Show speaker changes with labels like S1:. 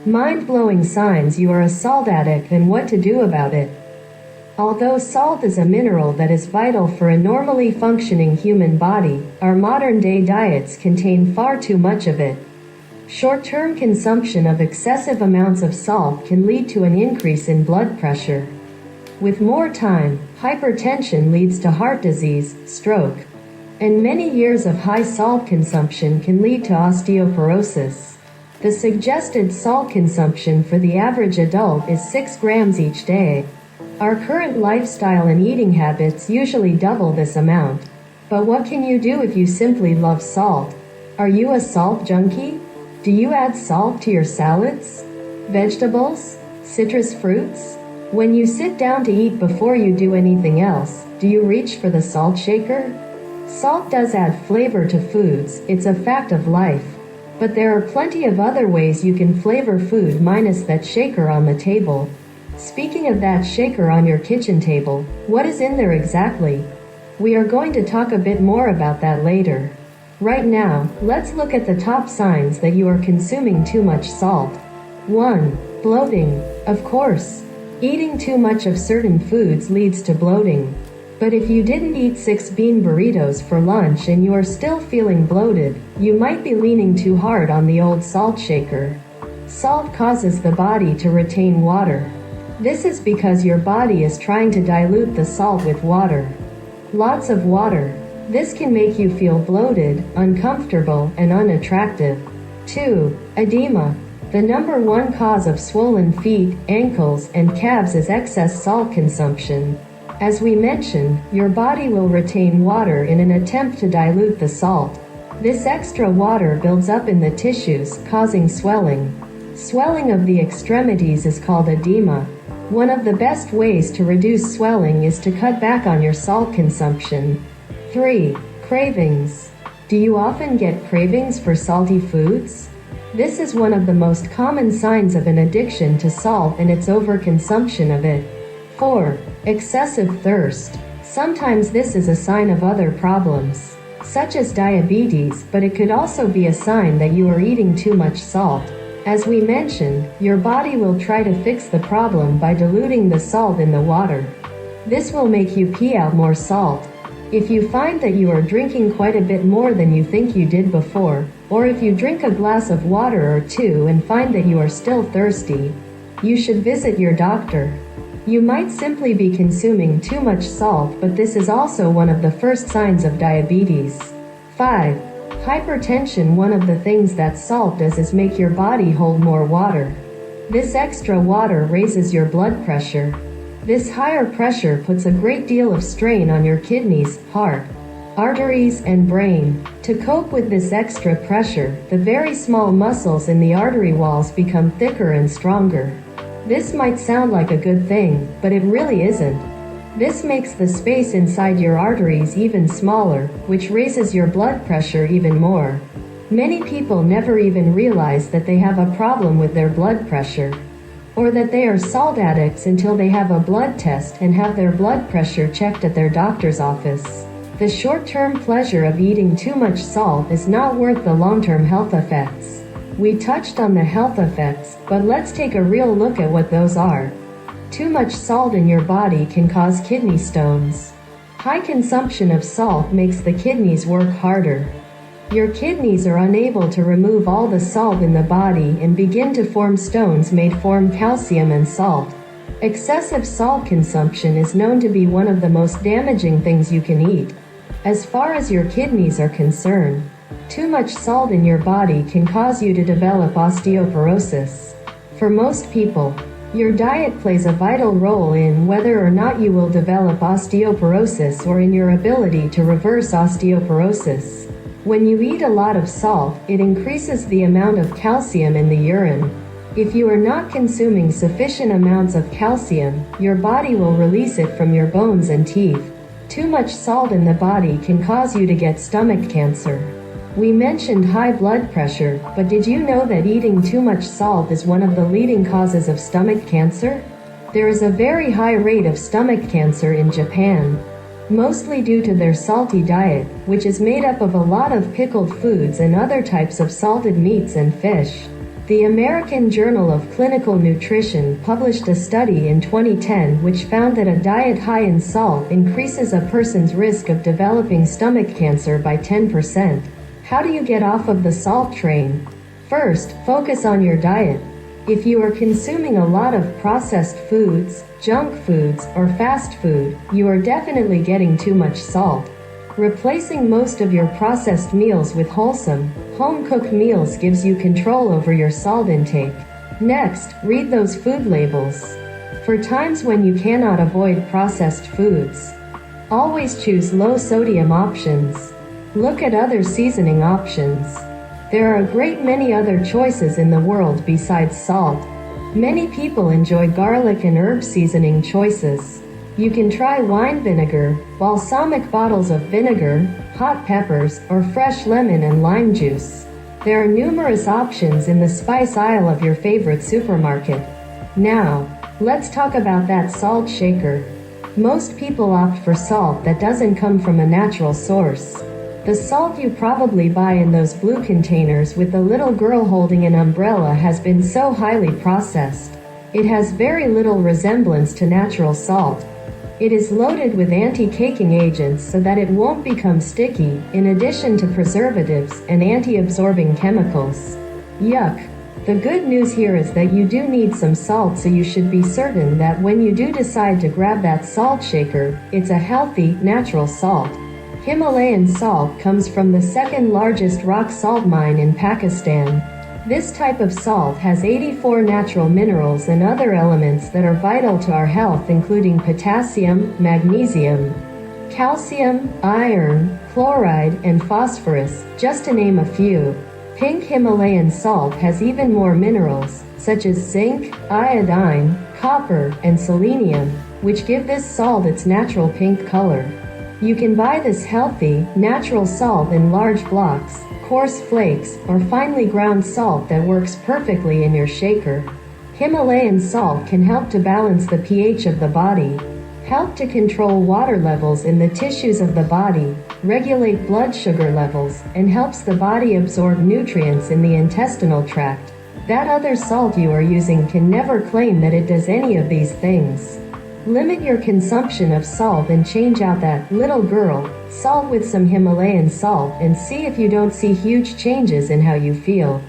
S1: Mind-blowing signs you are a salt addict and what to do about it. Although salt is a mineral that is vital for a normally functioning human body, our modern-day diets contain far too much of it. Short-term consumption of excessive amounts of salt can lead to an increase in blood pressure. With more time, hypertension leads to heart disease, stroke, and many years of high salt consumption can lead to osteoporosis. The suggested salt consumption for the average adult is 6 grams each day. Our current lifestyle and eating habits usually double this amount. But what can you do if you simply love salt? Are you a salt junkie? Do you add salt to your salads, vegetables, citrus fruits? When you sit down to eat before you do anything else, do you reach for the salt shaker? Salt does add flavor to foods, it's a fact of life. But there are plenty of other ways you can flavor food minus that shaker on the table. Speaking of that shaker on your kitchen table, what is in there exactly? We are going to talk a bit more about that later. Right now, let's look at the top signs that you are consuming too much salt. 1. Bloating. Of course, eating too much of certain foods leads to bloating. But if you didn't eat 6 bean burritos for lunch and you are still feeling bloated, you might be leaning too hard on the old salt shaker. Salt causes the body to retain water. This is because your body is trying to dilute the salt with water. Lots of water. This can make you feel bloated, uncomfortable, and unattractive. 2. Edema. The number one cause of swollen feet, ankles, and calves is excess salt consumption. As we mentioned, your body will retain water in an attempt to dilute the salt. This extra water builds up in the tissues, causing swelling. Swelling of the extremities is called edema. One of the best ways to reduce swelling is to cut back on your salt consumption. 3. Cravings. Do you often get cravings for salty foods? This is one of the most common signs of an addiction to salt and its overconsumption of it. 4. Excessive thirst. Sometimes this is a sign of other problems, such as diabetes, but it could also be a sign that you are eating too much salt. As we mentioned, your body will try to fix the problem by diluting the salt in the water. This will make you pee out more salt. If you find that you are drinking quite a bit more than you think you did before, or if you drink a glass of water or two and find that you are still thirsty, you should visit your doctor. You might simply be consuming too much salt, but this is also one of the first signs of diabetes. 5. Hypertension. One of the things that salt does is make your body hold more water. This extra water raises your blood pressure. This higher pressure puts a great deal of strain on your kidneys, heart, arteries, and brain. To cope with this extra pressure, the very small muscles in the artery walls become thicker and stronger. This might sound like a good thing, but it really isn't. This makes the space inside your arteries even smaller, which raises your blood pressure even more. Many people never even realize that they have a problem with their blood pressure, or that they are salt addicts until they have a blood test and have their blood pressure checked at their doctor's office. The short-term pleasure of eating too much salt is not worth the long-term health effects. We touched on the health effects, but let's take a real look at what those are. Too much salt in your body can cause kidney stones. High consumption of salt makes the kidneys work harder. Your kidneys are unable to remove all the salt in the body and begin to form stones made from calcium and salt. Excessive salt consumption is known to be one of the most damaging things you can eat. As far as your kidneys are concerned, too much salt in your body can cause you to develop osteoporosis. For most people, your diet plays a vital role in whether or not you will develop osteoporosis or in your ability to reverse osteoporosis. When you eat a lot of salt, it increases the amount of calcium in the urine. If you are not consuming sufficient amounts of calcium, your body will release it from your bones and teeth. Too much salt in the body can cause you to get stomach cancer. We mentioned high blood pressure, but did you know that eating too much salt is one of the leading causes of stomach cancer? There is a very high rate of stomach cancer in Japan, mostly due to their salty diet, which is made up of a lot of pickled foods and other types of salted meats and fish. The American Journal of Clinical Nutrition published a study in 2010 which found that a diet high in salt increases a person's risk of developing stomach cancer by 10%. How do you get off of the salt train? First, focus on your diet. If you are consuming a lot of processed foods, junk foods, or fast food, you are definitely getting too much salt. Replacing most of your processed meals with wholesome, home-cooked meals gives you control over your salt intake. Next, read those food labels. For times when you cannot avoid processed foods, always choose low-sodium options. Look at other seasoning options. There are a great many other choices in the world besides salt. Many people enjoy garlic and herb seasoning choices. You can try wine vinegar, balsamic bottles of vinegar, hot peppers, or fresh lemon and lime juice. There are numerous options in the spice aisle of your favorite supermarket. Now, let's talk about that salt shaker. Most people opt for salt that doesn't come from a natural source. The salt you probably buy in those blue containers with the little girl holding an umbrella has been so highly processed. It has very little resemblance to natural salt. It is loaded with anti-caking agents so that it won't become sticky, in addition to preservatives and anti-absorbing chemicals. Yuck. The good news here is that you do need some salt, so you should be certain that when you do decide to grab that salt shaker, it's a healthy, natural salt. Himalayan salt comes from the second largest rock salt mine in Pakistan. This type of salt has 84 natural minerals and other elements that are vital to our health, including potassium, magnesium, calcium, iron, chloride, and phosphorus, just to name a few. Pink Himalayan salt has even more minerals, such as zinc, iodine, copper, and selenium, which give this salt its natural pink color. You can buy this healthy, natural salt in large blocks, coarse flakes, or finely ground salt that works perfectly in your shaker. Himalayan salt can help to balance the pH of the body, help to control water levels in the tissues of the body, regulate blood sugar levels, and helps the body absorb nutrients in the intestinal tract. That other salt you are using can never claim that it does any of these things. Limit your consumption of salt and change out that little girl salt with some Himalayan salt and see if you don't see huge changes in how you feel.